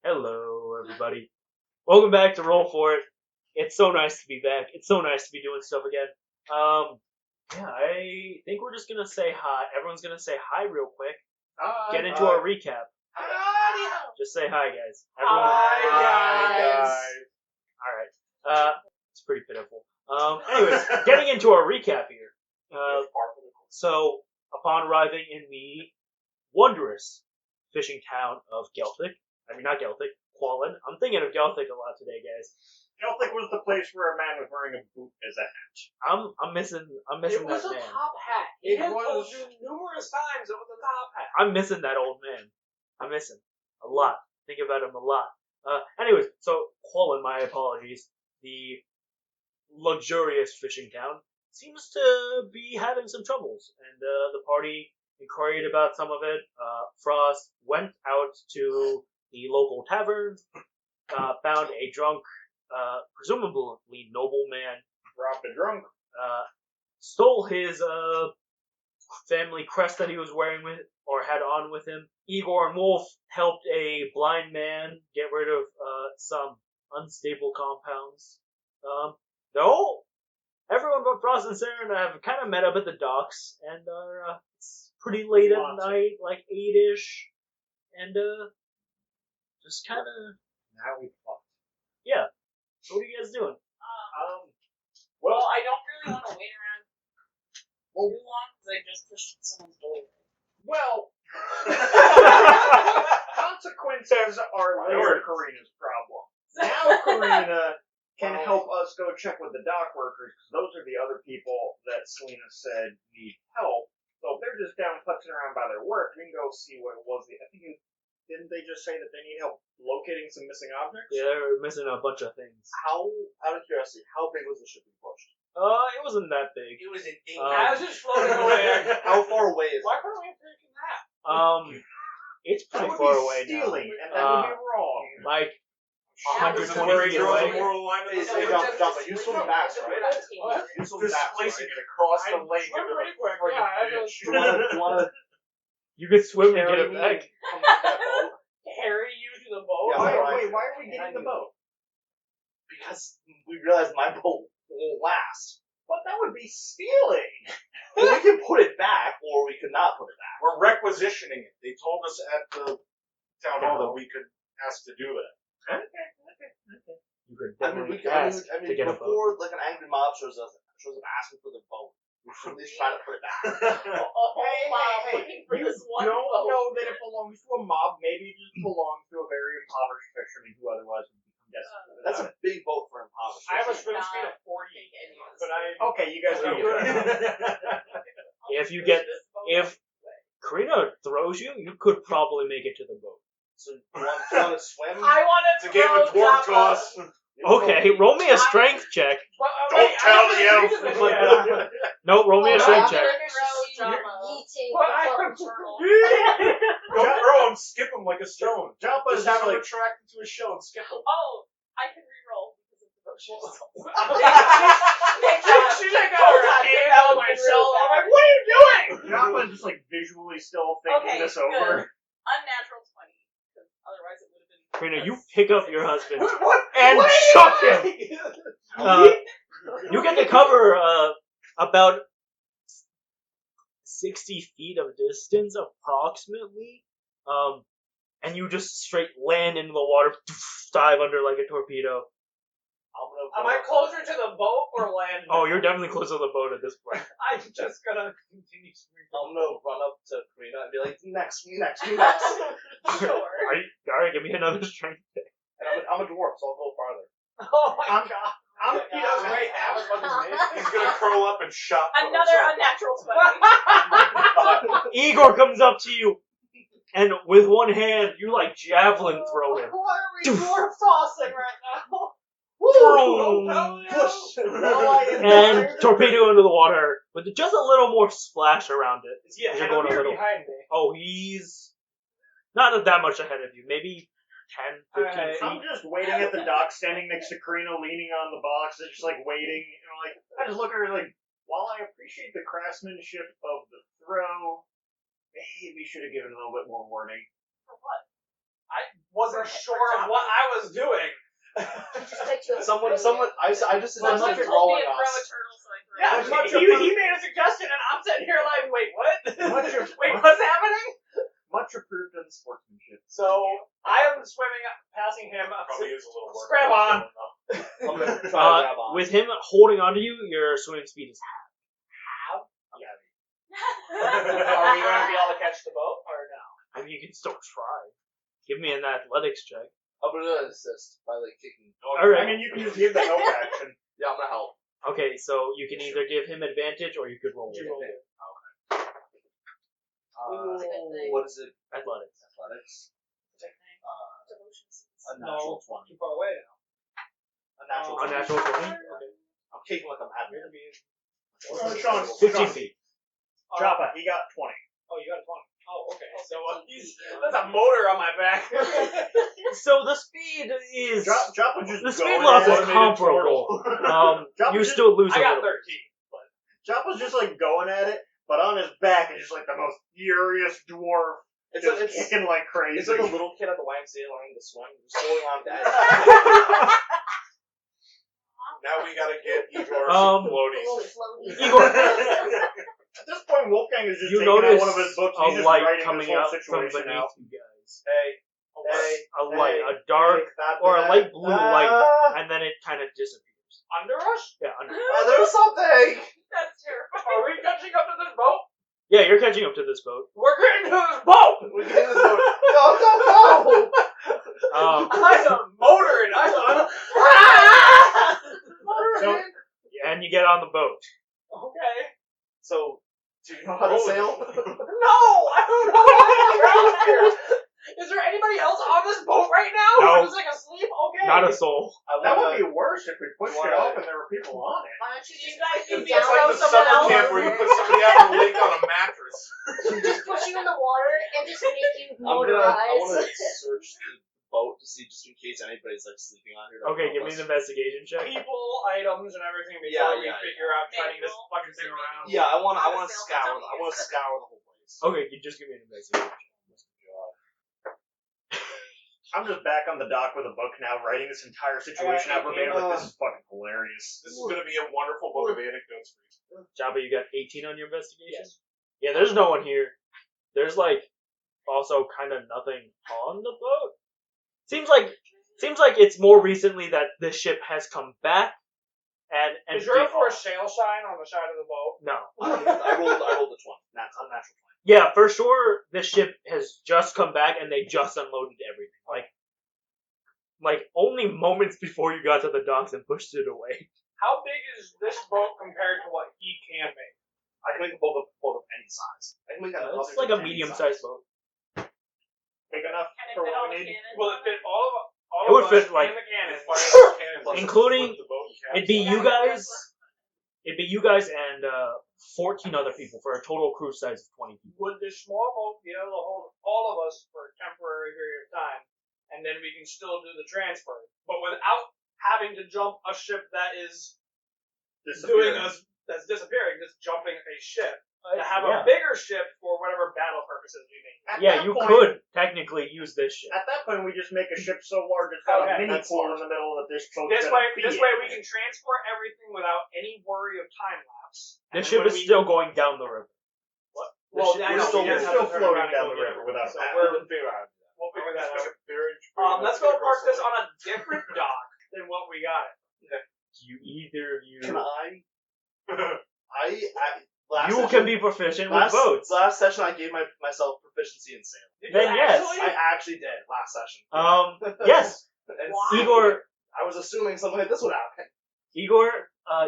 Hello, everybody. Welcome back to Roll For It. It's so nice to be back. It's so nice to be doing stuff again. I think we're just gonna say hi. Everyone's gonna say hi real quick. Get into our recap. Just say hi, guys. Everyone. Hi, guys. All right. It's pretty pitiful. Anyways, getting into our recap here. So, upon arriving in the wondrous fishing town of Quallen. I'm thinking of Gelthic a lot today, guys. Gelthic was the place where a man was wearing a boot as a hat. I'm missing It that was a man. top hat. He had told you numerous times it was a top hat. I'm missing that old man. I miss him a lot. Think about him a lot. Anyways, so Quallen, my apologies. The luxurious fishing town seems to be having some troubles, and the party inquired about some of it. Frost went out to the local tavern, found a drunk, presumably noble man, Robbed a drunk. stole his family crest that he was wearing with or had on with him. Igor and Wolf helped a blind man get rid of some unstable compounds. Everyone but Frost and Saren have kind of met up at the docks and are it's pretty late at night, like 8-ish, and just kind of Now we fucked. yeah. So what are you guys doing? Well, I don't really want to wait around too long because I just pushed someone's door. Well, consequences are later Karina's problem. Now Karina can help us go check with the dock workers, because those are the other people that Selena said need help. So if they're just down putzing around by their work, we can go see what it was. Didn't they just say that they need help locating some missing objects? Yeah, they're missing a bunch of things. Out of curiosity, how big was the ship we pushed? It wasn't that big. It was an I was just floating away. How far away is Why it? couldn't we have taken that? It's That pretty would far be away stealing, now. and that would be wrong. Like That 120 was feet away. Hey, Joppa, you swim fast, right? What? You swim fast, Displacing right? it across the lake. Swim into pretty the quick. friggin' Yeah, I ditch. You wanna You could swim and carry get it me back. and come with that boat? Carry you to the boat? Yeah, Why are we getting the boat? Because we realized my boat won't last. But that would be stealing. Well, we can put it back, or we could not put it back. We're requisitioning it. They told us at the town hall that we could ask to do that. You could I mean, definitely ask I to mean get a boat. before like an angry mob shows up asking for the boat, we should at least try to put it back. Looking for this one Don't boat. know that it belongs to a mob. Maybe it just belongs to a very impoverished fisherman who otherwise would become desperate. That's a big boat for impoverished. I have a fishing. swim speed of 40, but I... Okay, you guys do If you get if Karina throws you, you could probably make it to the boat. So you want to swim? I want To give a dwarf toss. Okay, roll me a strength check. Don't tell the elf. No, roll me a strength check. Don't throw him, skip him like a stone. Joppa Just is have him like, attracted to a shell and skip him. Oh, I can re-roll because of the motion. she's like, oh, I can't help myself. I'm like, what are you doing? Joppa's just like visually still thinking this over. Unnatural 20, because otherwise it would have been... Karina, you pick up your husband What? and What? chuck him. You get to cover about 60 feet of distance, approximately. And you just straight land into the water, dive under like a torpedo. Am I closer to the boat or land? Oh, you're definitely close to the boat at this point. I'm just gonna continue swimming. I'm gonna run up to Karina and be like, next. Sure. Alright, give me another strength check. And I'm a dwarf, so I'll go farther. Oh my god. He doesn't wait half as much as me. He's gonna curl up and shot. Another unnatural 20. Igor comes up to you, and with one hand, you like javelin throw him. Why are we dwarf tossing right now? And torpedo into the water with just a little more splash around it. Yeah, You're going a little. behind me. Oh, he's not that much ahead of you. Maybe 10, 15 feet. I'm just waiting at the dock, standing next to Karina, leaning on the box, and just like waiting. I just look at her like, while I appreciate the craftsmanship of the throw, maybe we should have given a little bit more warning. For what? I was wasn't sure of what I was doing. Someone, I just Someone suggested told me throwing to throw a us. turtle, so I threw Yeah, it. he made a suggestion, and I'm sitting here like, wait, what? Wait, much- what's happening? Much approved in sportsmanship. So I am swimming, passing him. Probably is a little work. Grab on. I'm gonna try to grab on. With him holding onto you, your swimming speed is half. Are we going to be able to catch the boat, or no? I mean, you can still try. Give me an athletics check. I'm gonna assist by like kicking. Alright. I mean, you can just give the help action. Yeah, I'm gonna help. Okay, so you can either give him advantage or you could roll with You roll it. it. That's a good thing. What is it? Athletics. Athletics. Devotion seeds. A natural No, 20. too far away now. A natural A 20. natural 20? Okay. I'm kicking like I'm having. Sean, 15 feet. Joppa, he got 20. Oh, you got a 20. Oh, okay. So that's a motor on my back. So the speed is... Joppa just The speed going loss at is it. comparable. Joppa You just- still lose a I got little. 13. Joppa's just like going at it, but on his back is just like the most furious dwarf. It's Just it's kicking like crazy. it's like a little kid at the YMCA learning to swim, just holding on to that. Now we gotta get Igor some floaties. Igor, At this point, Wolfgang is just you taking out notice one of his books and a he's just light writing coming this whole out from situation beneath out. you guys. Hey, A light, a dark, or a light blue light, and then it kind of disappears. Under us? Yeah, under. There's something. That's terrifying. Are we catching up to this boat? Yeah, you're catching up to this boat. We're getting to this boat! We can do this one. No. I'm a motor and I'm So, And you get on the boat. Okay. So, do you know how to sail? No! I don't know what's around here! Is there anybody else on this boat right now? No. We're just like asleep? Okay. Not a soul. that would be worse if we pushed wanna- it off and there were people on it. Why don't you It's guys like download the someone summer else? camp where you put somebody out on a lake on a mattress. Just push you in the water and just make you I want to motorize. search the boat to see just in case anybody's like sleeping on here. Okay, give me an investigation check. People, items, and everything before Yeah, we yeah, figure out turning this Manual. fucking thing around. Yeah, I want I'll to sail scour. for I want to scour the whole place. Okay, you just give me an investigation check. I'm just back on the dock with a book now, writing this entire situation out verbatim. Like, this is fucking hilarious. This is gonna be a wonderful book of anecdotes for you. Jabba, you got 18 on your investigation? Yes. Yeah, there's no one here. There's like also kind of nothing on the boat. Seems like it's more recently that this ship has come back and Is there for a off. sail sign on the side of the boat? No. I rolled the 20. Unnatural 20. Yeah, for sure this ship has just come back and they just unloaded everything. Like only moments before you got to the docks and pushed it away. How big is this boat compared to what he can make? I can make a boat of any size. I can make that. It's like a medium-sized boat. Big enough Can it for fit all what the we need. cannons? Will it fit all of It would us fit, like- and the cannons? Including- Flip the boat and capture It'd be it. you guys and 14 other people for a total crew size of 20 people. Would this small boat be able to hold all of us for a temporary period of time, and then we can still do the transfer, but without having to jump a ship that is doing us that's disappearing, just jumping a ship to have a bigger ship for whatever battle purposes we need. At Yeah, that you point- could technically use this ship. At that point, we just make a ship so large it's got Okay, a mini that's pool smart. in the middle that this boat's This gonna way be we in. can transport everything without any worry of time lapse. The And ship when is we- still going down the river. Well, ship- I we're know, still- we just we're have still to turn floating around and down go the get river it. without So that. we're- Figure out. we'll figure that Just out. make a bridge. Let's go park this on a different dock than what we got it. Do you either of you? Can I? Last You session, can be proficient with last, boats. Last session, I gave myself proficiency in sailing. Did Then you yes. actually? I actually did last session. Yes, And Why? Igor. I was assuming something like this would happen. Igor,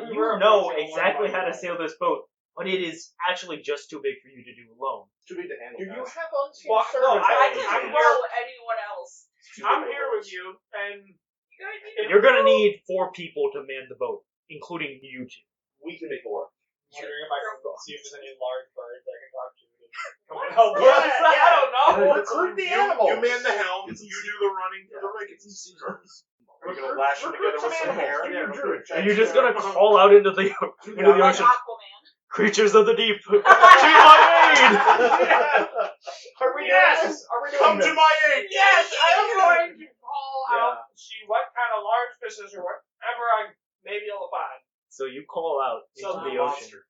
We you were know approaching exactly one how to by sail this boat, but it is actually just too big for you to do alone. Too big to handle. Do you guys. have unseen Well, no, servants? I I can I'm row anyone else. I'm here with you, and You guys need to You're gonna need 4 people to man the boat, including you two. We can make it work. wondering if I can see if there's any large birds I can talk to come and help us. Yeah, I don't know. Recruit the animals. You man the helm. You do the running for the rig. It's some sea turtles. We're gonna lash them together with some hair. And you're just gonna call out into the like ocean. Aquaman. Creatures of the deep, to my aid! Are we Yes! doing this? Are we doing Come this? to my aid. Yes, I am going ocean.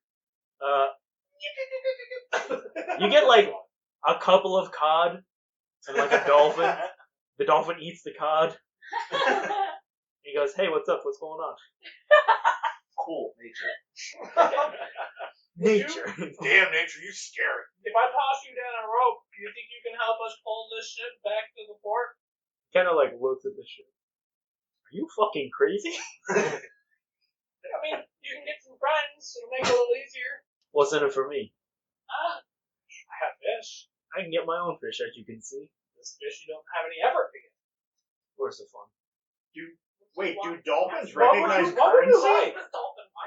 You get like a couple of cod and like a dolphin. The dolphin eats the cod. He goes, "Hey, what's up? What's going on?" Cool, nature. Nature. Damn, nature, you scary. If I toss you down a rope, do you think you can help us pull this ship back to the port? Kind of like looks at the ship. Are you fucking crazy? I mean, you can get some friends. It'll make it a little easier. What's in it for me? I have fish. I can get my own fish, as you can see. This fish you don't have any effort to get. Where's the fun? Wait, do dolphins What would recognize you- what would you currency? like?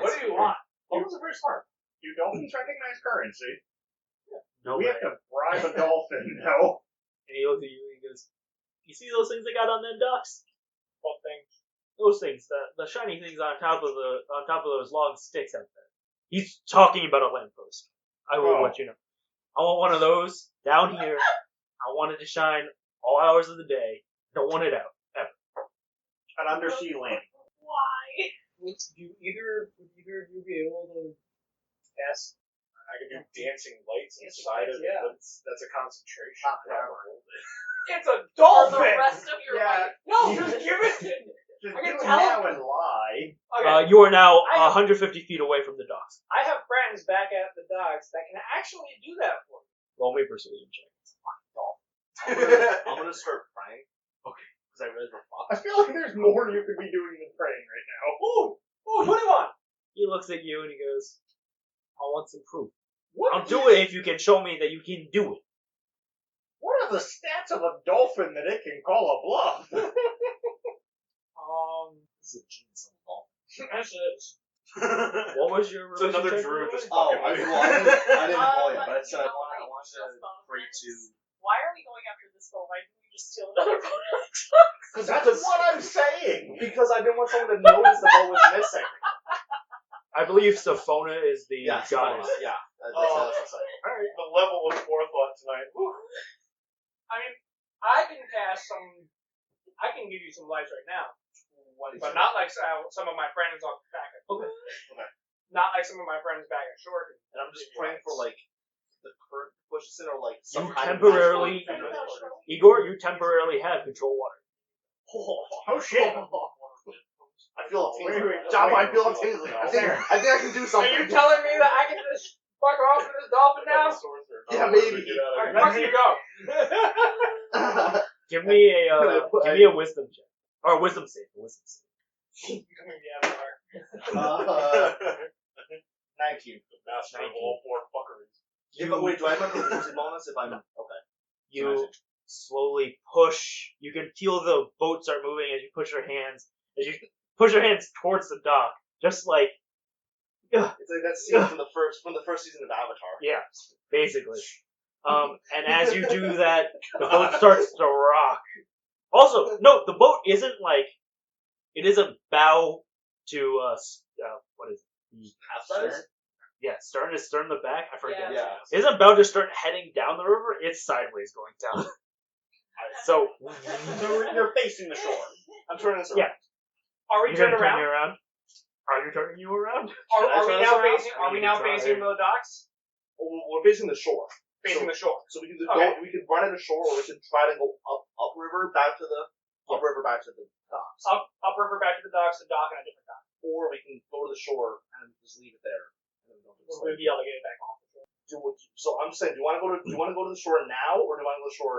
What do you want? Dolphins are very smart. Do dolphins recognize currency? No We way. have to bribe a dolphin, no? And he looks at you and he goes, "You see those things they got on them docks? What things? Those things, the shiny things on top of those long sticks out there." He's talking about a lamppost. I will Oh. let you know. I want one of those down here. I want it to shine all hours of the day. Don't want it out ever. An undersea landing. Why? Would either of you be able to cast? I can do dancing lights Dancing inside lights, of it, yeah. but that's a concentration. It's a For the dolphin. rest of your Yeah. life. No, just give it. Just I can do it tell- now and lie. Okay. You are now I have- 150 feet away from the docks. I have friends back at the docks that can actually do that for me. Roll me a persuasion check. I'm gonna start praying. Okay. Because I realized we're I fucked. feel like there's more you could be doing than praying right now. Ooh, 21. He looks at you and he goes, "I want some proof. What I'll do it if you can show me that you can do it." What are the stats of a dolphin that it can call a bluff? This is a genius of all. This is. What was your It's another religion check, druid by the just way? Oh, fucking I, with well, I didn't call it, Um, but I said I you know wanted, I what? wanted Just to thought of pray this. to. Why are we going after this boat? Why didn't we just steal another boat? That's what I'm saying. Because I didn't want someone to notice the boat was missing. I believe Sophona is the Yeah, goddess. yeah. That's Oh. what I'm saying. Alright, the level of forethought tonight. Woo. I mean, I can cast some. I can give you some lights right now, but not like some of my friends on back at. Okay. Not like some of my friends back at shore. And I'm just praying for like the current to push us in, or like You some kind temporarily- of magical Igor, you temporarily have control water. Oh shit. I feel a Wait, tingling. wait, Joppa, I wait. feel a tingling. I think There. I can do Are something. you telling me that I can just fuck off with this dolphin now? Yeah, maybe. Alright, fuck you, go. Give me a wisdom check or a wisdom save. A wisdom save. uh, 19. Master of all four fuckeries. Yeah, but wait, do I have a boosted bonus if I'm okay? You slowly push. You can feel the boat start moving as you push your hands. As you push your hands towards the dock, just like It's like that scene from the first season of Avatar. yeah, basically. And as you do that, the boat starts to rock. Also, no, the boat isn't like it isn't bow to what is it? Capsize? Yeah, stern to stern the back. I forget. Yeah. Yeah. It isn't bow to stern heading down the river. It's sideways going down. So So you're facing the shore. I'm turning this around. Yeah. Are we you turned gonna turn around? me around? Are you turning you around? Are we turn now us around? facing? Are we now Try. facing the docks? We're facing the shore. Facing the shore. So we can Okay. we could run into shore, or we could try to go upriver back to the upriver back to the docks, Upriver back to the docks, the dock, and a different dock. or we can go to the shore and just leave it there. And then don't We'll be able to get it back off the shore. So I'm just saying, do you want to go to the shore now, or do you want to go to the shore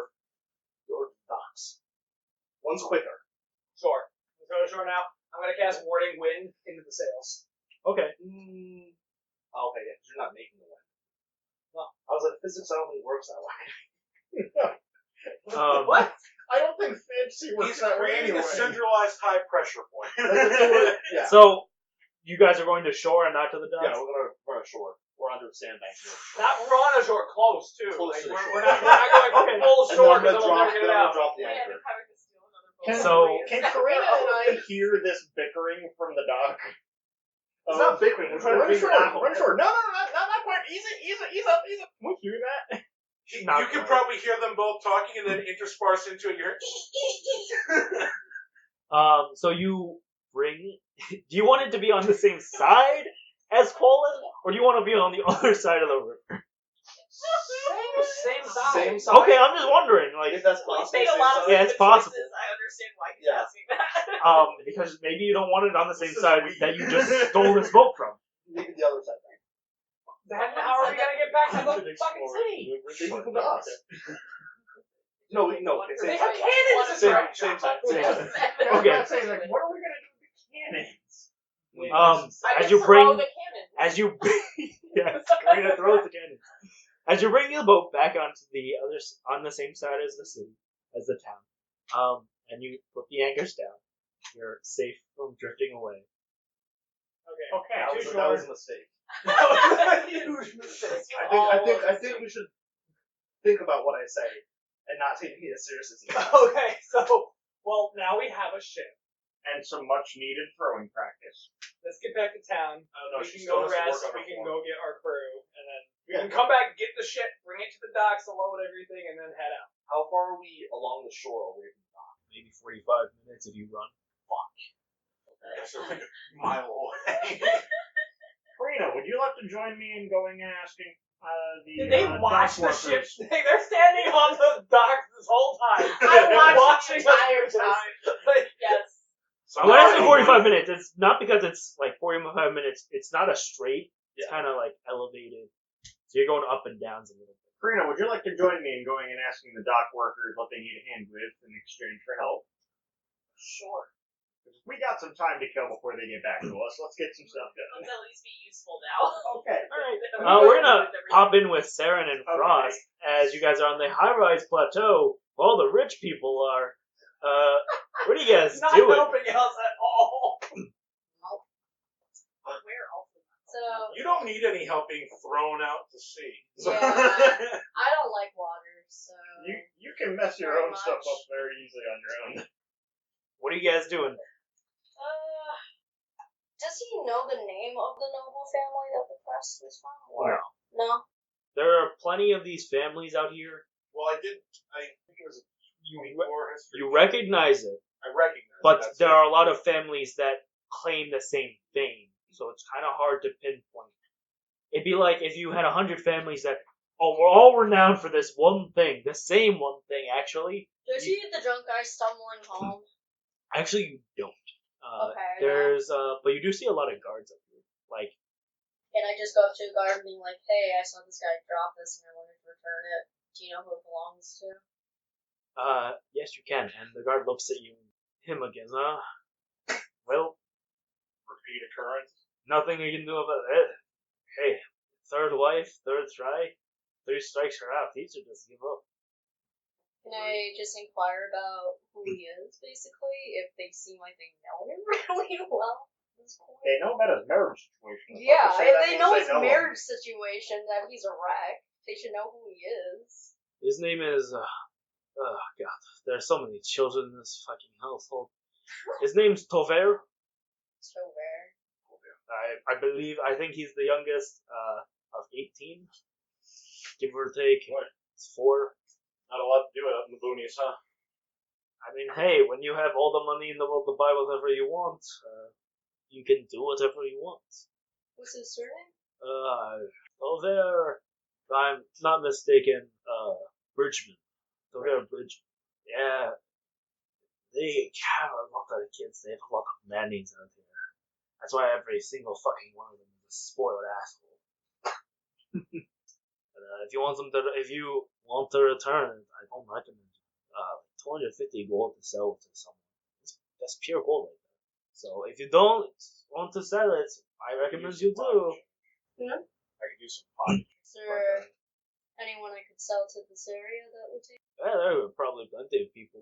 or the docks? One's quicker. Shore. Let's go to shore now. I'm gonna cast warding wind into the sails. Okay. Oh, okay, yeah, 'cause you're not making the wind. No, I was like, physics I don't think works that way. What? I don't think fancy works He's that way creating anyway. a centralized high pressure point. Yeah. So you guys are going to shore and not to the Yeah, docks. we're gonna run ashore. We're under the sandbank. Not we're on a shore, close too. Close Like, to the we're, shore. we're not going Okay. full And then shore I'm because gonna then we'll never get it out. drop the We end anchor. up having to steal another boat. Can- So- Can Karina and I hear this bickering from the dock? It's not bickering. We're trying to Run figure ashore, it out. run ashore. No, not quite. Ease up. Can we hear that? Not You can quite. probably hear them both talking and then intersperse into it. You hear. So you bring. Do you want it to be on the same side? as Poland, or do you want to be on the other side of the river? Same side. Same side. Okay, I'm just wondering, like, If that's Well, possible. he's made a same lot of side. Yeah, it's stupid possible. choices. I understand why he's Yeah. asking that. because maybe you don't want it on the same This is side weird. that you just stole this boat from. Maybe the other side. Then how are we gonna get back to the Should fucking explore city? the They river can come to us. No, no. They Same have side. cannons to Same- throw. same side. Same Yes. side. I was Okay. about to say, like, what are we gonna do with the cannons? I As can you throw bring, the cannon. as you, yes, Karina throws the cannon. As you bring the boat back onto the on the same side as the city, as the town, and you put the anchors down, you're safe from drifting away. Okay. That Too was, that short. was a mistake. That was a huge mistake. I think we should think about what I say and not take me as serious as that. Okay, so well now we have a ship. And some much needed throwing practice. Let's get back to town. No, We she can go still has to rest. work on We her can form. go get our crew, and then we Yeah. can come back, get the ship, bring it to the docks, load everything, and then head out. How far are we along the shore away from the dock? Maybe 45 minutes if you run. That's like a mile away. Karina, would you like to join me in going and asking the Did they watch dock the ship? workers? They're standing on the docks this whole time. I watched watching the entire us. time. Like, Yes. When I say 45 minutes, it's not because it's like 45 minutes. It's not a straight. It's kind of like elevated. So you're going up and downs a little bit. Karina, would you like to join me in going and asking the dock workers what they need a hand with in exchange for help? Sure. We got some time to kill before they get back to us. Let's get some stuff Let's done. at least be useful now. Okay. All right. We're gonna pop in with Saren and Frost as you guys are on the high-rise plateau. All the rich people are. What are you guys not doing? helping us at all. Where else? So, You don't need any help being thrown out to sea. yeah, I don't like water, so. You can mess your Very own stuff much. up very easily on your own. What are you guys doing? Does he know the name of the noble family that the crest is from? No. No? There are plenty of these families out here. Well, I think it was a You 24 history. you recognize it, I recognize but that's there it. are a lot of families that claim the same thing, so it's kind of hard to pinpoint. It'd be like if you had 100 families that, we're all renowned for this one thing, the same one thing, actually. Do I see the drunk guy stumbling home? Actually, you don't. Okay, There's, but you do see a lot of guards up here. Like, Can I just go up to a guard and be like, hey, I saw this guy drop this and I wanted to return it. Do you know who it belongs to? yes, you can. And the guard looks at you and him again. Well, Repeat occurrence. nothing you can do about it. Hey, third wife, third try, 3 strikes are out. These are just give up. Can I just inquire about who he is, basically, if they seem like they know him really well at this point? They know about his marriage situation. Yeah, Say if that they means know they his him. marriage situation, that he's a wreck, they should know who he is. His name is, oh god, there's so many children in this fucking household. His name's Tover. So rare. I think he's the youngest, of 18. Give or take. What? It's 4. Not a lot to do out in the boonies, huh? I mean, hey, when you have all the money in the world to buy whatever you want, you can do whatever you want. What's his surname? Tover, if I'm not mistaken, Bridgman. Tover Bridgman. Yeah. They have a lot of kids. They have a lot of nannies out here. That's why every single fucking one of them is a spoiled asshole. But, if you want to return, I don't recommend it. 250 gold to sell to someone. That's pure gold right there. So if you don't want to sell it, I recommend you do. Hmm? I could do some pot. Is there anyone I could sell to this area that would take? Yeah, there are probably plenty of people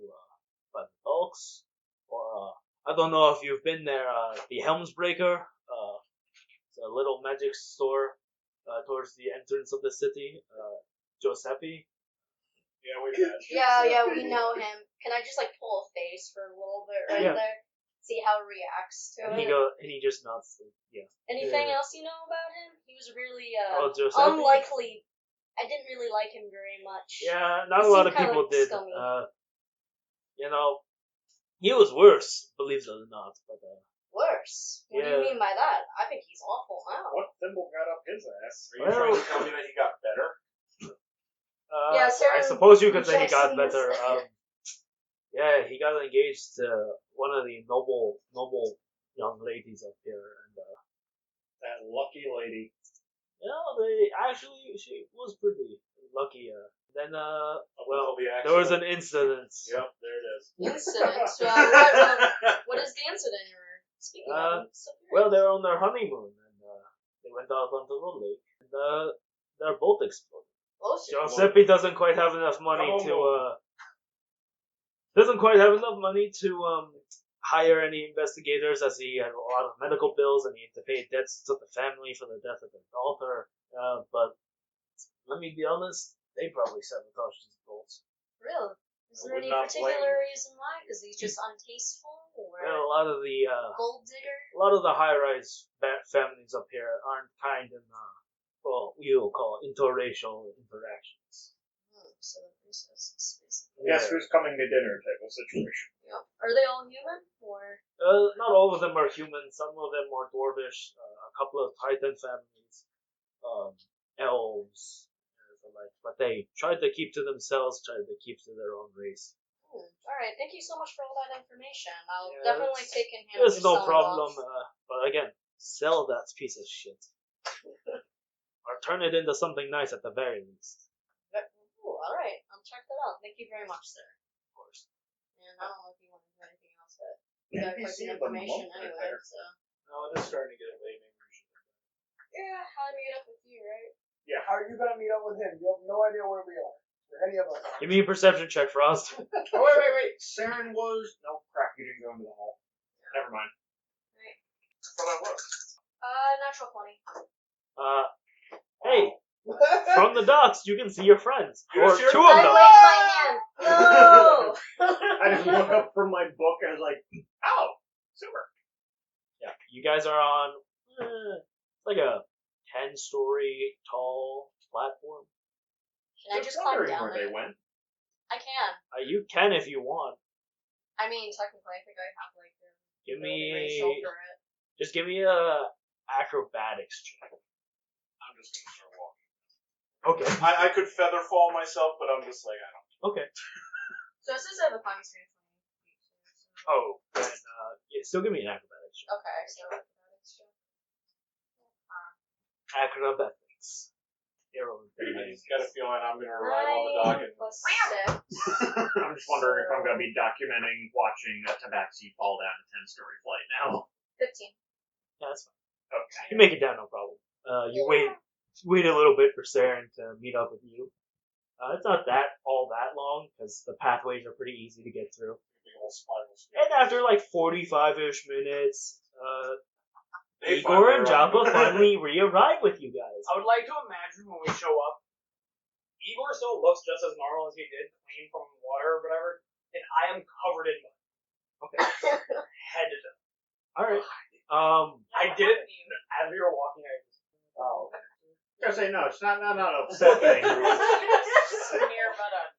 by the docks. Or I don't know if you've been there. The Helmsbreaker. It's a little magic store towards the entrance of the city. Giuseppe. Yeah, we've had. Yeah, we know him. Can I just like pull a face for a little bit right Yeah. there? See how it reacts to And it. he just nods. Yeah. Anything Yeah. else you know about him? He was really Giuseppe? unlikely. I didn't really like him very much. Yeah, not He a lot seemed of people kinda did. scummy. You know, he was worse, believe it or not. But Worse. What do you Yeah. mean by that? I think he's awful now. What thimble got up his ass? Are you trying to tell me that he got better? Yeah, I Sarah suppose you could say he got Jackson better. is- Yeah, he got engaged to one of the noble young ladies up here, and That lucky lady. she was pretty lucky. Then Up well, until the there was accident. an incident. Yep, there it is. Incident. What is the incident you're speaking of? I'm so curious. Well, they were on their honeymoon, and they went out onto the lake, and their boat exploded. Bullshit. Giuseppe doesn't quite have enough money to hire any investigators, as he had a lot of medical bills and he had to pay debts to the family for the death of their daughter. But let me be honest, they probably sabotaged his goals. Really? Is I there would any not blame particular him. reason why? Because he's just untasteful, or Well, a lot of the gold digger? high-rise families up here aren't kind in well, you'll call it interracial interactions. So this is basically. Guess who's coming to dinner type of situation. Yeah. Are they all human, or? Not all of them are human. Some of them are dwarvish. A couple of Titan families, elves, and the like. But they tried to keep to themselves, tried to keep to their own race. All right. Thank you so much for all that information. I'll Yeah, definitely take in hand. There's what no you're selling problem. off. But again, sell that piece of shit, or turn it into something nice at the very least. Ooh, all right. I'll check that out. Thank you very much, sir. Of course. And I don't know if you want to do anything else, but you got quite NPC some of the information month right anyway. there. So No, it is starting to get late. Maybe we should. yeah, I'll meet up with you, right? How are you gonna meet up with him? You have no idea where we are. Or any of us. Give me a perception check, Frost. Oh, wait. Saren was. No, crap, you didn't go into the hall. Never mind. I thought I was. Natural 20. Hey, from the docks, you can see your friends. You Or just hear- two of I them. wave my hand. No. I just look up from my book and I was like, oh, super. Yeah, you guys are on like a 10-story tall platform. Can I just climb wondering down where they it? went. I can. You can if you want. I mean, technically, I think I have like the Give ability to me, shoulder it. just give me a acrobatics check. I'm just gonna start walking. Okay. I could feather fall myself, but I'm just like, I don't. Okay. So it says I have a climbing speed of 20 feet. So. Oh, then yeah, still give me an acrobatics check. Okay, so acrobatics check. Acrobatics. Hero I just got a feeling I'm gonna arrive on the dock 9 and plus 6. I'm just wondering if I'm going to be documenting watching a tabaxi fall down a 10-story flight now. 15. Yeah, that's fine. Okay. You make it down, no problem. You wait a little bit for Saren to meet up with you. It's not all that long because the pathways are pretty easy to get through. big old spiral And after like 45-ish minutes, They Igor and finally Jabba arrived. finally re-arrive with you guys. I would like to imagine when we show up, Igor still looks just as normal as he did, clean from water or whatever, and I am covered in mud. Okay. Head to toe. All right. I did it as we were walking. I just, oh, okay. I was going to say, no, it's not an upset thing. Smear butt up.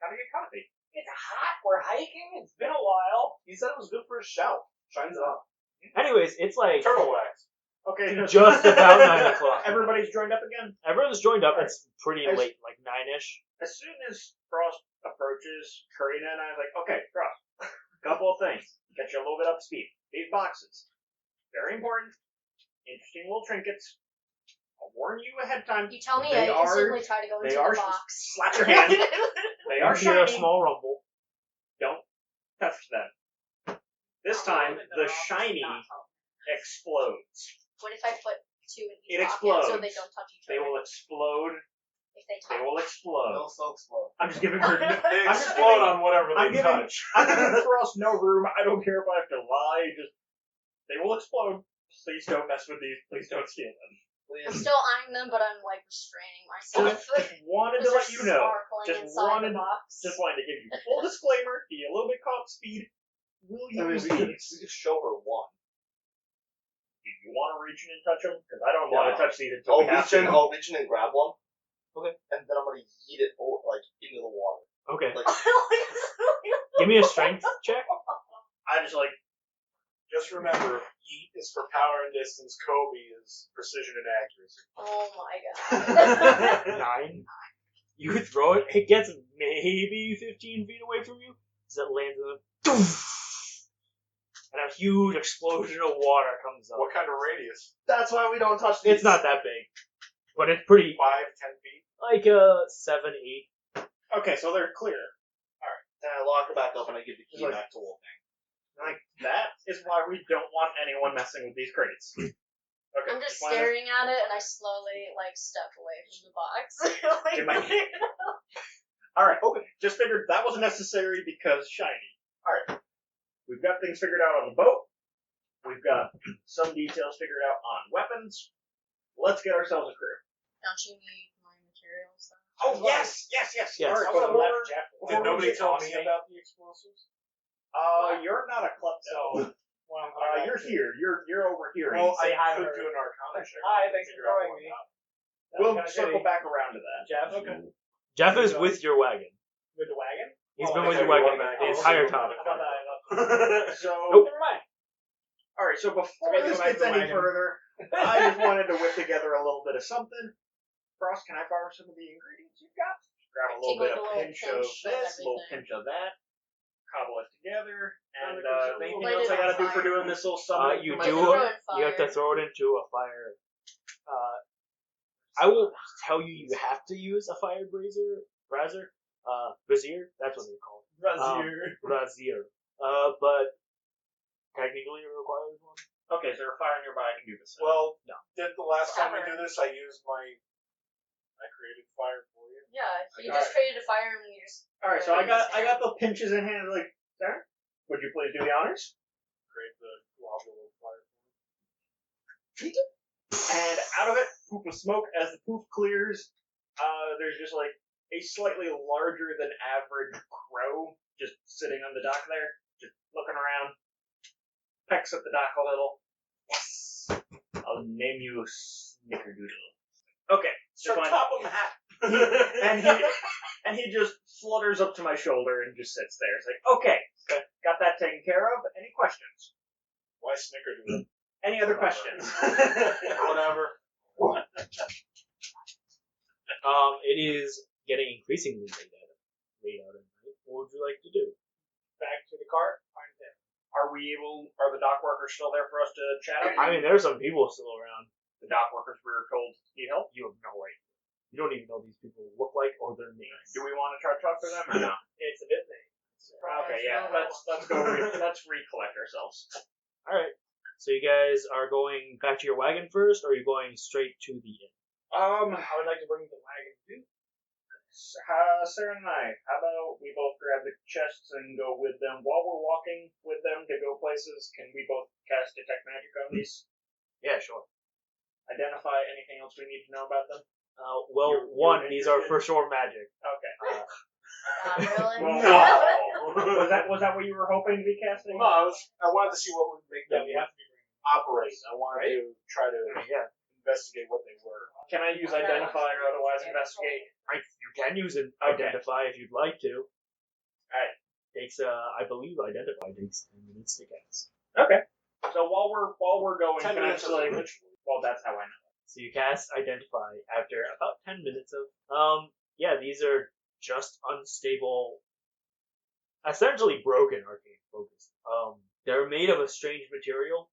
Gotta get comfy. It's hot. We're hiking. It's been a while. He said it was good for his shout. Shines it up. anyways, it's like turtle wax. Okay, just about 9 o'clock. Everybody's joined up again. Everyone's joined up. It's pretty As- late, like 9-ish. As soon as Frost approaches, Karina and I are like, okay, Frost, couple of things. Get you a little bit up to speed. These boxes. Very important. Interesting little trinkets. I'll warn you ahead of time. You tell me, They I are- instantly try to go they into are the box. slap your hand. They are You hear a shiny. small rumble. Don't touch them. This time, the shiny explodes. What if I put 2 in each It pocket explodes. so they don't touch each They other? will explode. If they They touch. will explode. They'll so explode. I'm just giving her. They I'm just explode giving- on whatever I'm they giving, touch. I'm giving Frost no room. I don't care if I have to lie. Just they will explode. Please don't mess with these. Please don't steal them. I'm still eyeing them, but I'm like restraining myself. Just wanted to Because let you they're know. sparkling Just inside wanted, the box. just wanted to give you full disclaimer. Be a little bit caught up speed. Will I mean, use we these. could show her one. Do you want to reach in and touch them? Because I don't want to No. touch these until we have to. I'll reach in and grab one. Okay. And then I'm gonna yeet it into the water. Okay. Like Give me a strength check. I just like Just remember, yeet is for power and distance, Kobe is precision and accuracy. Oh my god. 9. You throw it, it gets maybe 15 feet away from you, as it lands in the... And a huge explosion of water comes up. What kind of radius? That's why we don't touch these. It's not that big, but it's pretty, 5, 10 feet? like 7, 8. Okay, so they're clear. Then I lock it back up and I give the key Like- back to Wolfgang. Like, that is why we don't want anyone messing with these crates. Okay. I'm just wanna- staring at it and I slowly step away from the box. Get my- Alright, okay. Just figured that wasn't necessary because shiny. Alright. We've got things figured out on the boat. We've got some details figured out on weapons. Let's get ourselves a crew. Don't you need my materials then? Oh, yes! Yes. Alright, I would have before- left Jeff. Did nobody Before tell we me get about the explosives? You're not a klepto. Well, You're here. You're over here. Well, I Say hi to could her. do an Arcana check. Hi, thanks for Figure out throwing what me. not. We'll Kinda circle shitty. back around to that. Jeff, okay. Jeff is with your wagon. With the wagon? He's Oh, been I with thought your you wagon were the back. entire Oh, time. I thought that- So, Nope. Never mind. alright, so before Okay, this go back gets to the any wagon. further, I just wanted to whip together a little bit of something. Frost, can I borrow some of the ingredients you've got? Grab a little Take bit like of a little pinch of pinch of this, a little everything. pinch of that. Cobble it together. And anything Light else it I gotta on do for fire. doing this little summit? You for Light do. it myself? on You have to fire. throw it into a fire. I won't tell you you have to use a fire brazier. Brazier. That's what they're called. Brazier. Brazier. But technically it requires one. Okay, so there's a fire nearby, I can do this. Well, No. did the last time we Whatever. do this, I used I created fire for you. Yeah, you Alright. just created a fire and we just. Alright, so I got the pinches in hand, like, Sarah, would you please do the honors? Create the globule of fire for And out of it, poof of smoke. As the poof clears, there's just like a slightly larger than average crow just sitting on the dock there, just looking around. Pecks at the dock a little. Yes! I'll name you Snickerdoodle. Okay, So fine. top of the hat. And he just flutters up to my shoulder and just sits there. It's like, okay, got that taken care of. Any questions? Why snickerdoodle? Any other Whatever. questions? Whatever. It is getting increasingly late out at night. What would you like to do? Back to the cart. Find him. Are the dock workers still there for us to chat with? I mean, there's some people still around. The dock workers we were told need help. You have no idea. You don't even know these people look like or their names. Do we want to try to talk to them or no? It's a bit late. Okay, yeah, let's go. Let's recollect ourselves. All right. So you guys are going back to your wagon first, or are you going straight to the inn? I would like to bring the wagon too. Sarah and I, how about we both grab the chests and go with them while we're walking with them to go places? Can we both cast detect magic on these? Yeah, sure. Identify anything else we need to know about them? Well, You're one, these are interested? for sure magic. Okay. Really? Well, was that what you were hoping to be casting? No, I wanted to see what would make them we have to be operate. I wanted to try to Yeah. investigate what they were. Can I use identify or otherwise investigate? You can use an Okay. identify if you'd like to. Alright. Takes I believe identify takes 10 minutes to cast. Okay. So while we're going, 10 can I minutes just of like? ritual. Well, that's how I know. So you cast identify after about 10 minutes of yeah, these are just unstable, essentially broken arcane focus. They're made of a strange material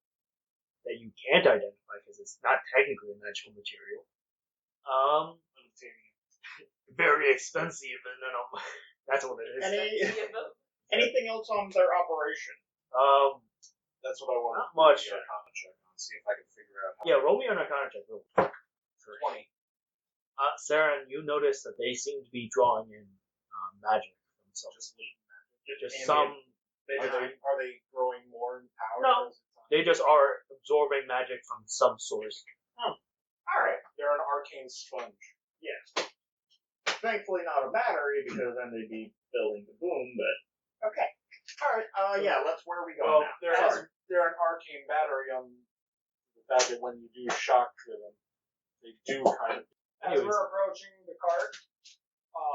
that you can't identify because it's not technically a magical material. Very expensive, and then that's what it is. Anything else on their operation? That's what I wanted Not to do much. the Arcana check on, see if I can figure out how Yeah, roll me an Arcana check. Real quick. 20. Sarah, you notice that they seem to be drawing in magic themselves. Just ambient. some. Are they growing more in power? No. as time? They just are absorbing magic from some source. Alright. They're an arcane sponge. Yes. Thankfully not a battery, because then they'd be building the boom, but okay. Alright, yeah, where are we going Well, now? they're an arcane battery on the fact that when you do shock to them, they do kind of. As Anyways. we're approaching the cart,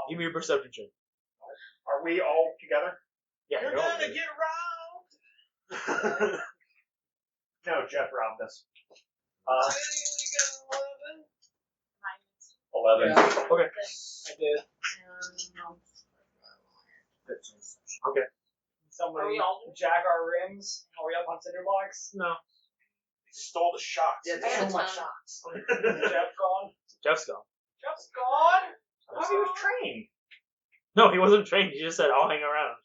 Give me your perception check. Are we all together? Yeah, You're you're all gonna good. get round! No, Jeff robbed us. You 11. Yeah. Okay. I did. Okay. Are Somebody we all doing? jack our rims. Are we up on cinder blocks? No. They stole the shots. Yeah, I they am stole my done. shots. Jeff gone. Jeff's gone. Jeff's gone. I thought he was trained. No, he wasn't trained. He just said, I'll hang around.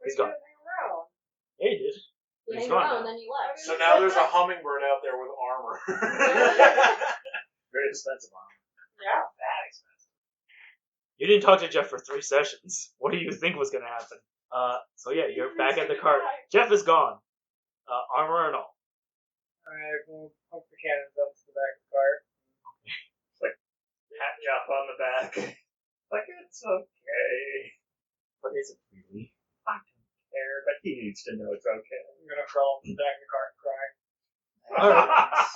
He's gone. Around. Yeah, he did. You He's hang gone around, now. then you left. So now there's a hummingbird out there with armor. Very expensive armor. Yeah, that expensive. You didn't talk to Jeff for 3 sessions. What do you think was going to happen? So yeah, you're back at the cart. Jeff is gone. Armor and all. Alright, we'll pump the cannons up to the back of the cart. Pat Jeff on the back. Like, it's okay. But is it really? I don't care, but he needs to know it's okay. I'm gonna crawl up to the back of the cart and cry. Alright.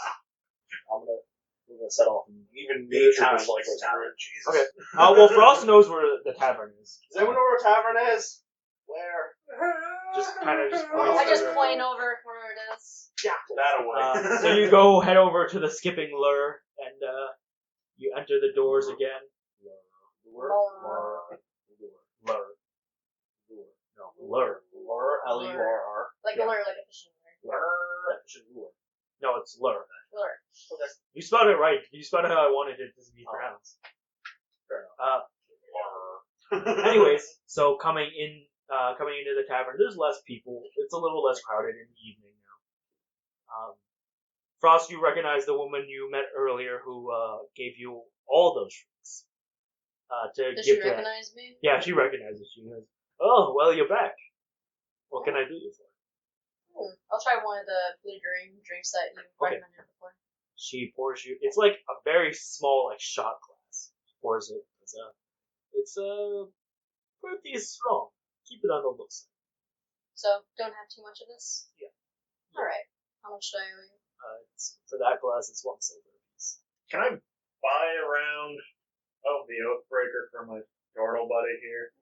We're gonna set off. Even The nature town was like, was screw it, Jesus. Okay. Well, Frost knows where the tavern is. Does anyone know where a tavern is? Where? Just kind of just I points just to the- point over where it is. That away. So you go head over to the skipping lure, and you enter the doors again. Lure. No, lure. Lure. L-U-R-R. Like Yeah. a lure, like a fishing lure. Lure. No, it's lure. Lure. You spelled it right. You spelled it how I wanted it to be pronounced. Fair enough. Anyways, so coming into the tavern, there's less people. It's a little less crowded in the evening now. Frost, you recognize the woman you met earlier who gave you all those drinks. To Does give she to that. recognize me? Yeah, she recognizes you. She goes, "Oh, well, you're back. What can I do you for?" I'll try one of the blue green drinks that you recommended before. She pours you. It's like a very small, like shot glass. She pours it. It's pretty strong. Keep it on the low side. So, don't have too much of this? Yeah. Alright. How much do I owe you? For that glass, it's 1 silver piece. Can I buy a round of the Oathbreaker for my Yordle buddy here?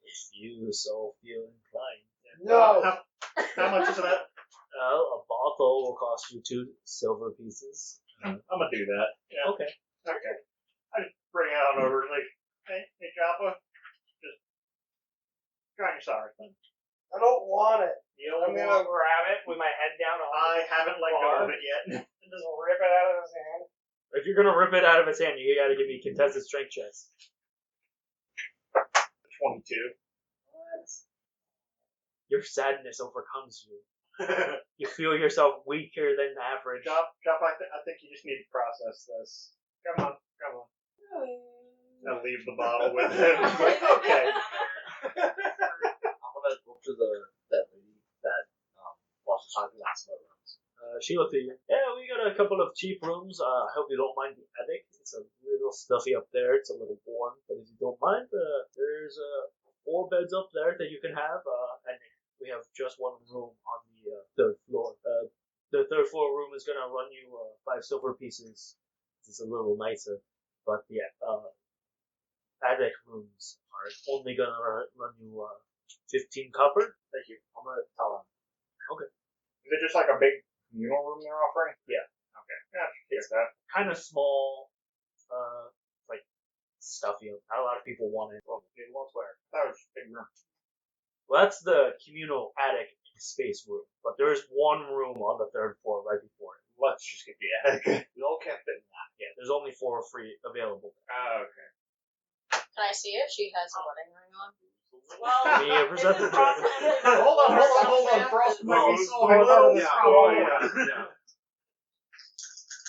If you so feel inclined. No. How much is that? A bottle will cost you 2 silver pieces. I'm gonna do that. Yeah. Okay. Okay. I just bring it on over, like, hey, Joppa, just try your sorry. I don't want it. You I'm gonna grab it with my head down on I haven't let go of it yet. and just rip it out of his hand. If you're gonna rip it out of his hand, you gotta give me contested strength checks. 22. Your sadness overcomes you. You feel yourself weaker than average. Jop, I think you just need to process this. Come on. I'll leave the bottle with him. Like, okay. I'm gonna go to that lady that was talking last night. She looked at you. Yeah, we got a couple of cheap rooms. I hope you don't mind the attic. It's a little stuffy up there. It's a little warm, but if you don't mind, there's 4 beds up there that you can have, and we have just 1 room on the 3rd floor. The 3rd floor room is gonna run you 5 silver pieces. It's a little nicer, but yeah, attic rooms are only gonna run you 15 copper. Thank you. I'm gonna tell him. Is it just like a big communal room they're offering? Yeah. Okay. Yeah, it's that. Kind of small, like stuffy. Not a lot of people want it. Well, it won't swear. That was a big room. Well, that's the communal attic space room, but there's 1 room on the 3rd floor right before it. Let's just get the attic. We all can't fit in that. Yeah, there's only 4 free available. Oh, okay. Can I see if she has a wedding ring on? Well, Give me a perception check. Hold on. Frost might be No, solving no, this yeah. problem. Yeah.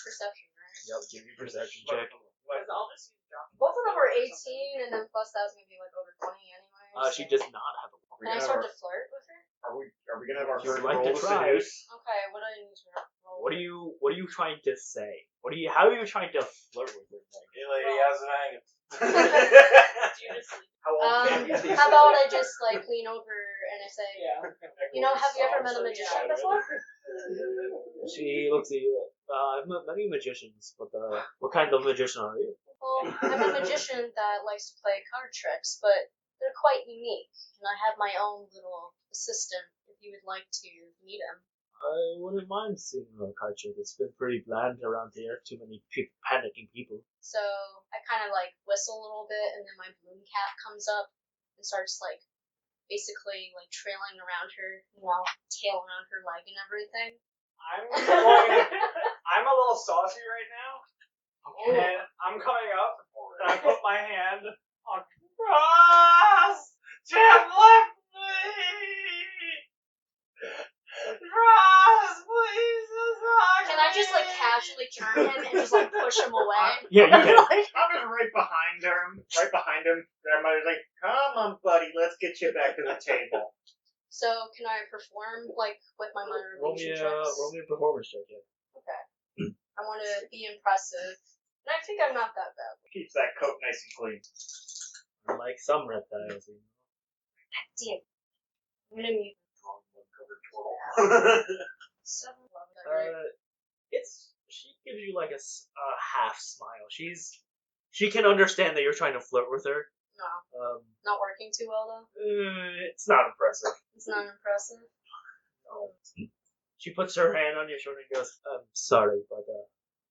Perception, right? Yep, give me a perception check. because I'll just use drop. Both of them were 18, and then plus that was gonna be like over 20 anyway. She so- does not have a Can I start to flirt with her? Are we gonna have our You would first like roll to try. seduce? Okay, what do I need to roll? What are you trying to say? How are you trying to flirt with her? Like, Hey, lady, how's it hanging? Do you just leave? How old can you be? How about I just like lean over and I say, Yeah. you know, have you ever met a magician before? she looks at you. I've met many magicians, but what kind of magician are you? Well, I'm a magician that likes to play card tricks, but they're quite unique, and I have my own little assistant. If you would like to meet him, I wouldn't mind seeing a card trick. It's been pretty bland around here. Too many panicking people. So I kind of like whistle a little bit, and then my balloon cat comes up and starts like basically like trailing around her, tail around her leg and everything. I'm a little saucy right now, and I'm coming up, and I put my hand on Ross! Jim left me! Ross, please! Can I just like casually turn him and just like push him away? Yeah, you can. I'm just right behind him. Grandmother's like, "Come on, buddy, let's get you back to the table." So can I perform like with my Roll me motivation a checks? performance check. Yeah. Okay. I want to be impressive, and I think I'm not that bad. Keeps that coat nice and clean. Like some reptiles. Damn. I'm gonna mute. Covered 7, 11, She gives you like a half smile. She can understand that you're trying to flirt with her. No, not working too well though. It's not impressive. It's not impressive. She puts her hand on your shoulder and goes, "I'm sorry, but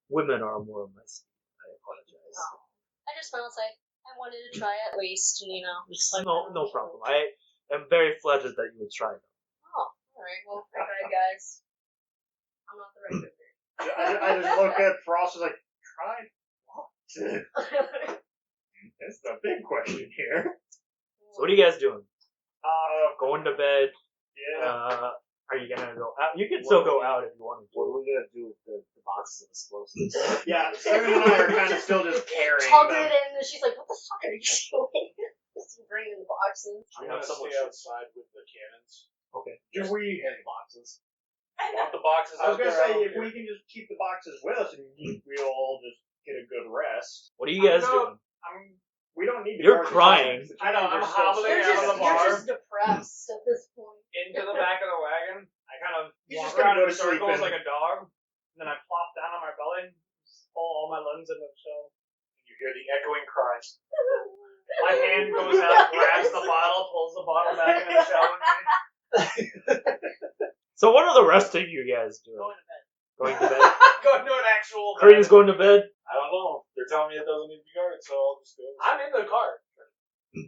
women are more of my speed. I apologize." Oh. I just felt like I wanted to try at least, just like No problem. I am very flattered that you would try them. Oh, alright, well, alright guys. I'm not the right fit. I just look at Frost and like, try what? That's the big question here. So what are you guys doing? Going Going to bed? Yeah. Are you gonna go out? You can still go out if you want to. What are we gonna do with the boxes of explosives? Yeah, Sarah and I are kind of still just carrying Tug them. it in, and she's like, what the fuck are you doing? Just bringing the boxes. I'm gonna stay outside with the cannons. Okay. Do we? And boxes. Want the boxes I was out gonna there? say, I don't if care. we can just keep the boxes with us and we'll all just get a good rest. What are you guys doing? We don't need to You're guard the crying. cannons. The I know, I'm cannons are still hobbling safe. out of the You're bar. just depressed at this point. into the back of the wagon. I kind of He's walk just gonna around go in to sleep circles in- like a dog, and then I plop down on my belly, pull all my limbs into the shell. You hear the echoing cries. My hand goes out, grabs the bottle, pulls the bottle back into the shell with me. So what are the rest of you guys doing? Going to bed. Going to bed? Going to an actual bed. Karina's going to bed? I don't know. They're telling me it doesn't need to be guarded, so I'll just go. I'm in the cart.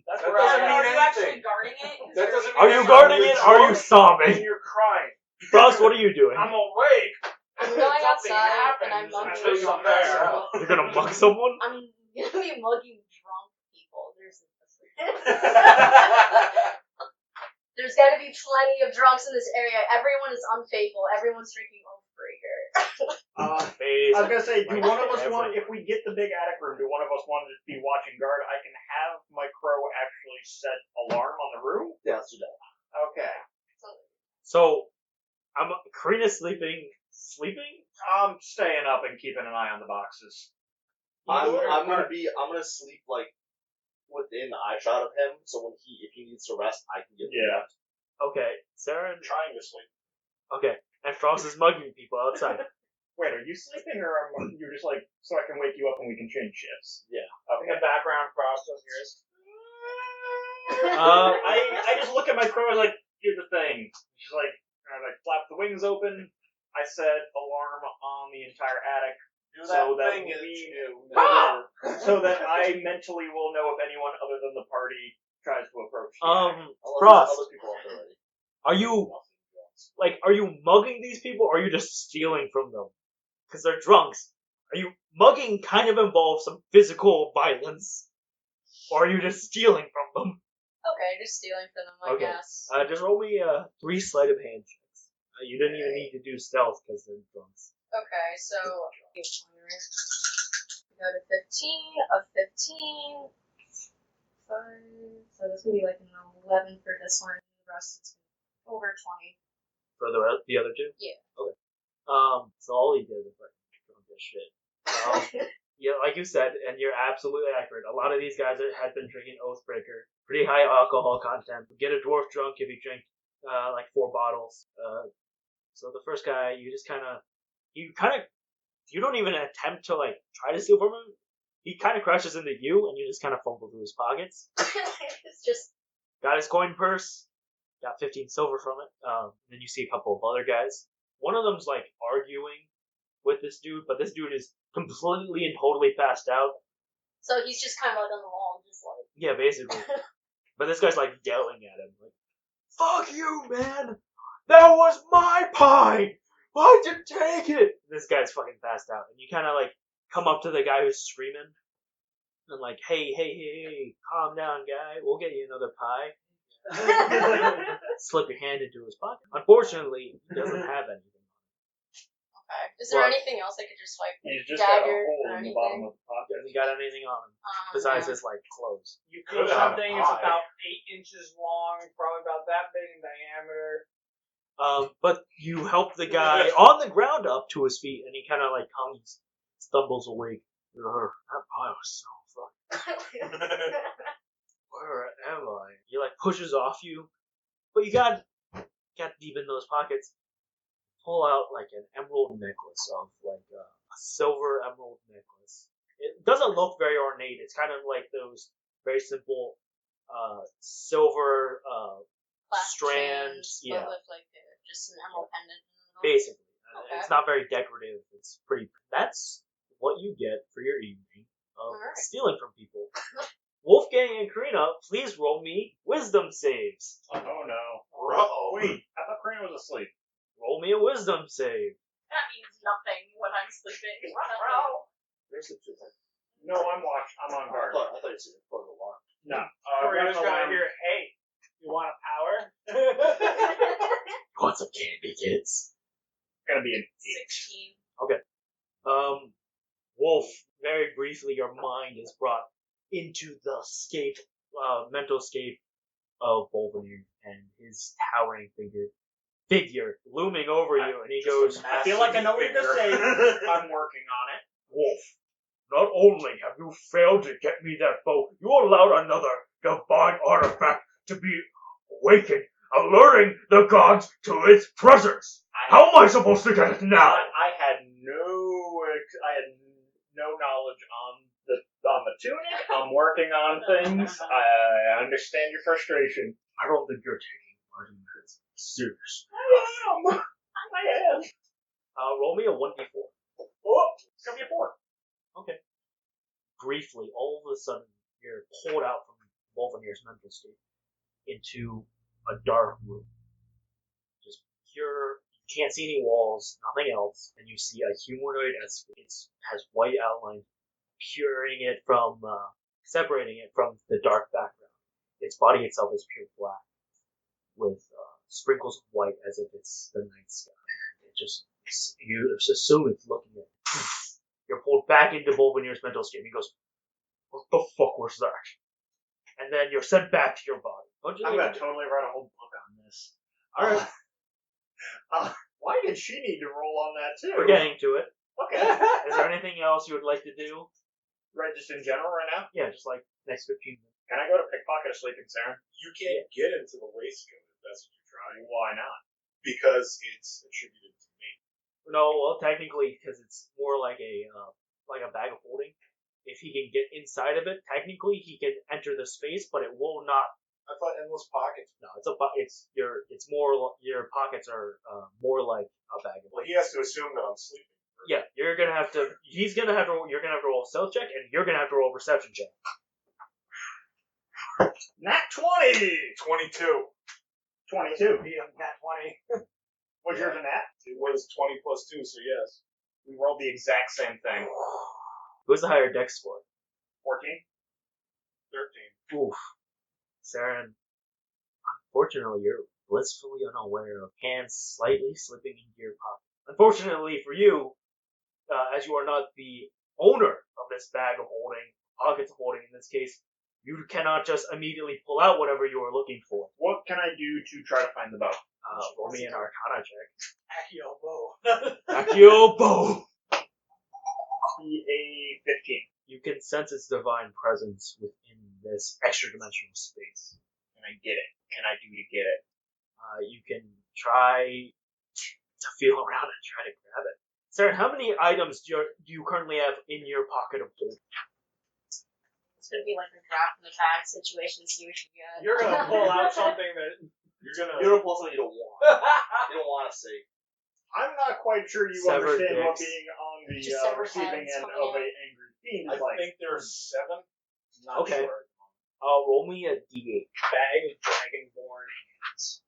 That's That where doesn't I mean Are am. you anything. actually guarding it? That doesn't Are mean you anything. guarding it? Are you And sobbing? you're crying. Frost, what are you doing? I'm awake. I'm going Something outside, happens, and I'm mugging Show you drunk pass people. out. You're gonna mug someone? I'm gonna be mugging drunk people. There's gotta be plenty of drunks in this area. Everyone is unfaithful. Everyone's drinking Oathbreaker. I was gonna say, do one of us want, if we get the big attic room, do one of us want to just be watching guard? I can have my crow actually set alarm on the room. Yeah, let's do that. Okay. So, Karina's sleeping? I'm staying up and keeping an eye on the boxes. I'm gonna sleep like within eye shot of him, so when if he needs to rest, I can get him Yeah. rest. Okay, Sarah and... Trying to sleep. Okay, and Frost is mugging people outside. Wait, are you sleeping or are you just like, so I can wake you up and we can change shifts? Yeah. In the background, Frost does yours. I just look at my crow and like, here's the thing. She's like, I flap the wings open. I set alarm on the entire attic Do So that thing we- you do. so that I mentally will know if anyone other than the party tries to approach me. Unless Frost, there's other people up there already. are you mugging these people, or are you just stealing from them? Because they're drunks. Are you mugging kind of involves some physical violence, or are you just stealing from them? Okay, just stealing from them, I Okay. guess. Just roll me 3 sleight of hand checks. You didn't even need to do stealth because they're drunks. Okay, so go to 15, a 15, 5, so this would be like an 11 for this one, the rest is over 20. For the other two? Yeah. Okay. So all he did was like drunk as shit. Yeah, like you said, and you're absolutely accurate. A lot of these guys had been drinking Oathbreaker. Pretty high alcohol content. Get a dwarf drunk if you drink like 4 bottles. So the first guy, you don't even attempt to like try to steal from him. He kind of crashes into you, and you just kind of fumble through his pockets. It's just, Got his coin purse. Got 15 silver from it. Then you see a couple of other guys. one of them's like arguing with this dude, but this dude is completely and totally passed out. So he's just kind of like on the wall, just like. Yeah, basically. But this guy's like yelling at him, like, "Fuck you, man! That was my pie! Why'd you take it?" This guy's fucking passed out, and you kind of like come up to the guy who's screaming, and like, hey, calm down, guy. We'll get you another pie. Slip your hand into his pocket. Unfortunately, he doesn't have anything. Okay. Is there Well, anything else I could just like He's just got a dagger hole or in the anything? bottom of the pocket. He hasn't got anything on him besides his like clothes. You feel Could have something, a it's pie. about 8 inches long, probably about that big in diameter. But you help the guy on the ground up to his feet, and he kind of like stumbles awake. That pie was so fucking. Where am I? He like pushes off you, but you got deep in those pockets. Pull out like an emerald necklace of like a silver emerald necklace. It doesn't look very ornate. It's kind of like those very simple silver Clasp strands. chains, but with like just an emerald pendant in the middle. Basically. Okay. It's not very decorative. It's pretty. That's what you get for your evening of Alright. stealing from people. Wolfgang and Karina, please roll me wisdom saves. Oh no. Bro. Wait, I thought Karina was asleep. Roll me a wisdom save. That means nothing when I'm sleeping. There's the two. No, I'm on I guard. thought you said put an alarm. No. Karina's got gotta alarm. hear, hey, you want a power? Want some candy, kids? Gonna be an 16. Wolf, very briefly, your mind is brought into the mental scape of Bolvenir and his towering figure looming over you, and he goes, I feel like I know what you're gonna say. I'm working on it. Wolf, not only have you failed to get me that bow, you allowed another divine artifact to be awakened, alerting the gods to its presence. How am I supposed to get it now? I had no knowledge on the tunic. I'm working on things. I understand your frustration. I don't think you're taking my demands seriously. I am. Roll me a 1d4. Oh, it's gonna be a 4. Okay. Briefly, all of a sudden, you're pulled out from Wolvenir's mental state into a dark room. Just pure, you can't see any walls, nothing else, and you see a humanoid as it has white outline, separating it from the dark background. Its body itself is pure black, with sprinkles of white as if it's the night sky. You assume it's looking at you. You're pulled back into Bolvenir's mental state, and he goes, "What the fuck was that?" And then you're sent back to your body. I'm gonna totally write a whole book on this. Alright. Why did she need to roll on that too? We're getting to it. Okay. Is there anything else you would like to do? Right, just in general right now? Yeah, just like next 15 minutes. Can I go to pickpocket a sleeping siren? You can't get into the waistcoat if that's what you're trying. Why not? Because it's attributed to me. No, well, technically, because it's more like a bag of holding. If he can get inside of it, technically he can enter the space, but it will not. I thought endless pockets. No, it's more. Your pockets are more like a bag of. Well, he has to assume that I'm sleeping. Yeah, you're gonna have to. You're gonna have to roll a stealth check, and you're gonna have to roll a perception check. Nat 20! 22. 22. Beat him, nat 20. Was yours a nat? It was 20 plus 2, so yes. We rolled the exact same thing. Who's the higher dex score? 14? 13. Oof. Saren, unfortunately, you're blissfully unaware of hands slightly slipping into your pocket. Unfortunately for you, as you are not the owner of this bag of holding, pockets of holding in this case, you cannot just immediately pull out whatever you are looking for. What can I do to try to find the bow? Roll me an Arcana check. Accio bow. Accio bow! A 15. You can sense its divine presence within this extra-dimensional space. Can I get it? Can I do to get it? You can try to feel around and try to grab it. Saren, how many items do you currently have in your pocket of holding? It's gonna be like a drop in the bag situation. See what you get. You're gonna pull out something that You're gonna You don't pull something you don't want. You don't want to see. I'm not quite sure you Severed understand what dicks. being on the Just severed receiving heads end coming of a in. angry fiend I is like. think there's 7. Not Okay. sure. Roll me a d8. Bag of dragonborn hands.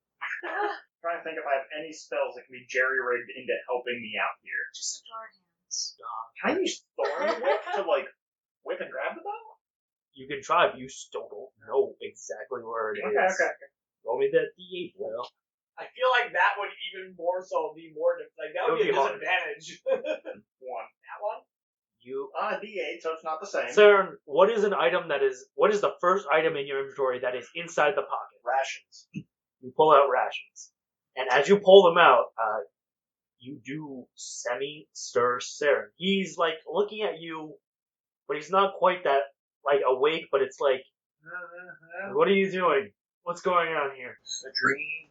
Trying to think if I have any spells that can be jerry-rigged into helping me out here. Just adore hands. Can I use Thorn Whip to, like, whip and grab the bow? You can try, but you still don't know exactly where it is. Okay. Roll me that d8, Will. I feel like that would even more so be more like that would be a hard. disadvantage. One. That one? You, D8, so it's not the same. Saren, what is the first item in your inventory that is inside the pocket? Rations. You pull out rations. And as you pull them out, you do semi-stir Saren. He's, like, looking at you, but he's not quite that, like, awake, but it's like, what are you doing? What's going on here? A dream.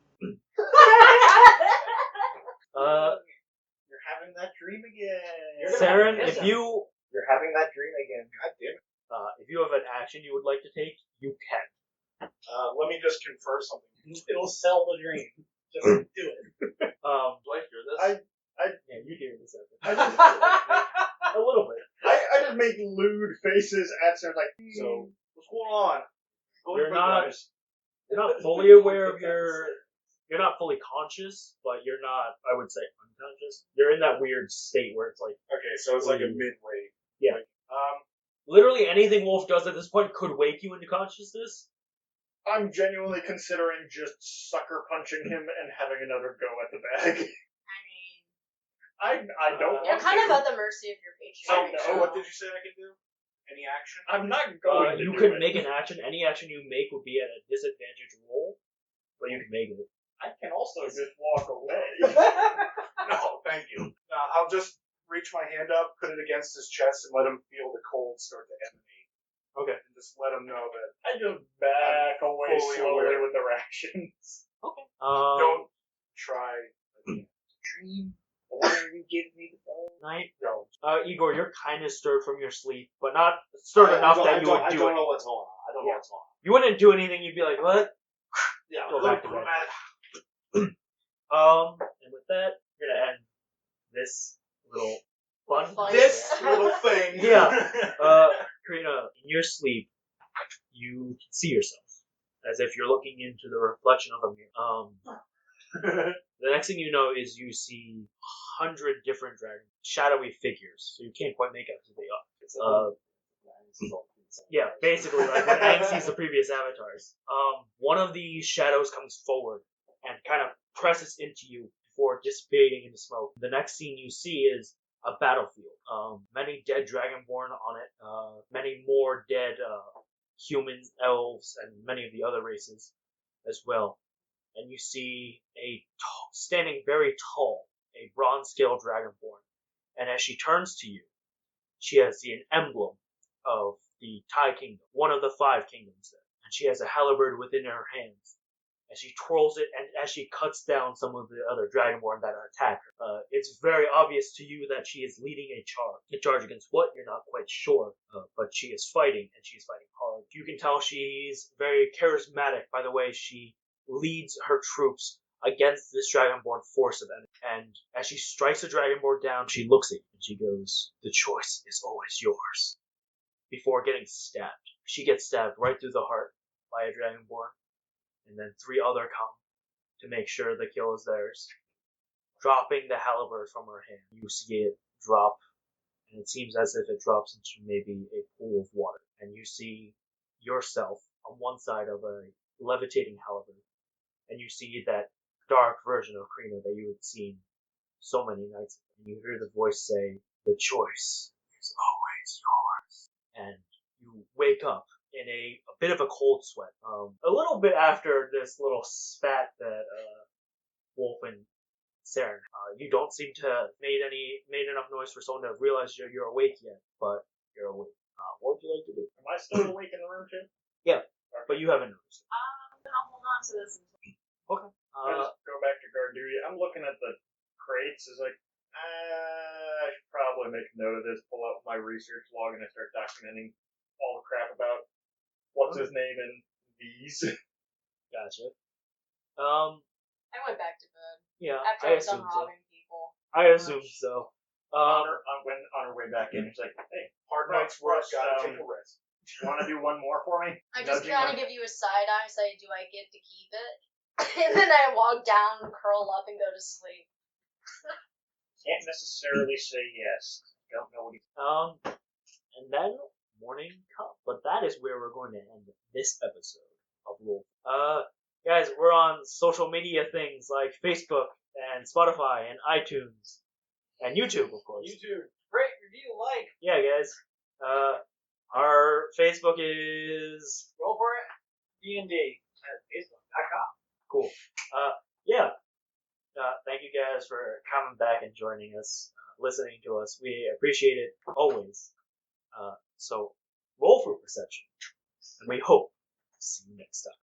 You're having that dream again. Saren, if you You're having that dream again. God damn it. if you have an action you would like to take, you can. Let me just confer something. It'll sell the dream. Just do it. Do I hear this? Yeah, you hear this. I just, A little bit. I just make lewd faces at Saren, like, So, what's going on? You're not fully aware of you're not fully conscious, but you're not, I would say, unconscious. You're in that weird state where it's like, Okay, so it's like a midway. Yeah. Like, literally anything Wolf does at this point could wake you into consciousness. I'm genuinely considering just sucker punching him and having another go at the bag. I mean, I don't you're want kind to. of at the mercy of your so, patron. so what did you say I can do? Any action? I'm not going to You do could it. make an action. Any action you make would be at a disadvantage roll, but you can make it. I can also just walk away. No, thank you. I'll just reach my hand up, put it against his chest, and let him feel the cold start to emanate. Okay. And just let him know that I just back away fully slowly aware. with the rations. Okay. don't try again. Dream. Why don't you give me the phone? Night. No. Igor, you're kind of stirred from your sleep, but not stirred enough that you would I do don't it. know what's going on. I don't know Yeah. what's going on. You wouldn't do anything. You'd be like, what? Yeah, Go back to bed. And with that, we're gonna end this little fun. Fun. This little thing. Yeah. Karina, in your sleep, you can see yourself as if you're looking into the reflection of a mirror. The next thing you know is you see 100 different dragon shadowy figures, so you can't quite make out who they are. Yeah, basically, like when Aang sees the previous avatars. One of these shadows comes forward and kind of presses into you before dissipating into smoke. The next scene you see is a battlefield. Many dead dragonborn on it, many more dead humans, elves, and many of the other races as well. And you see standing very tall, a bronze-scale dragonborn. And as she turns to you, she has an emblem of the Tai Kingdom, one of the 5 kingdoms there. And she has a halberd within her hands. And she twirls it, and as she cuts down some of the other dragonborn that attack her, it's very obvious to you that she is leading a charge. A charge against what? You're not quite sure, but she is fighting, and she's fighting hard. You can tell she's very charismatic by the way she leads her troops against this dragonborn force of enemy. And as she strikes the dragonborn down, she looks at you, and she goes, "The choice is always yours." Before getting stabbed. She gets stabbed right through the heart by a dragonborn. And then 3 other come to make sure the kill is theirs. Dropping the halberd from her hand. You see it drop, and it seems as if it drops into maybe a pool of water. And you see yourself on one side of a levitating halberd. And you see that dark version of Krina that you had seen so many nights ago. And you hear the voice say, "The choice is always yours." And you wake up in a bit of a cold sweat. A little bit after this little spat that Wolf and Saren. You don't seem to have made enough noise for someone to realize you're awake yet, but you're awake. What would you like to do? Am I still awake in the room too? But you haven't noticed. I'm gonna hold on to this until I just go back to guard duty. I'm looking at the crates. It's like, I should probably make a note of this, pull out my research log, and I start documenting all the crap about what's his name and these. Gotcha. I went back to bed Yeah. after I was done assume so. robbing people. I assume so. On her way back in, he's like, "Hey, Hard night's work, gotta take a um, rest. you want to do one more for me?" I just Nudging kind my- of give you a side eye, say, "Do I get to keep it?" And then I walk down, curl up, and go to sleep. Can't necessarily say yes. Don't know what he. And then morning comes. But that is where we're going to end this episode of Wolf. Guys, we're on social media things like Facebook and Spotify and iTunes and YouTube, of course. YouTube, rate, review, like, Yeah, guys. Our Facebook is roll for it. D&D at Facebook.com. cool. Yeah. Thank you guys for coming back and joining us, listening to us. We appreciate it always. So roll for perception, and we hope to see you next time.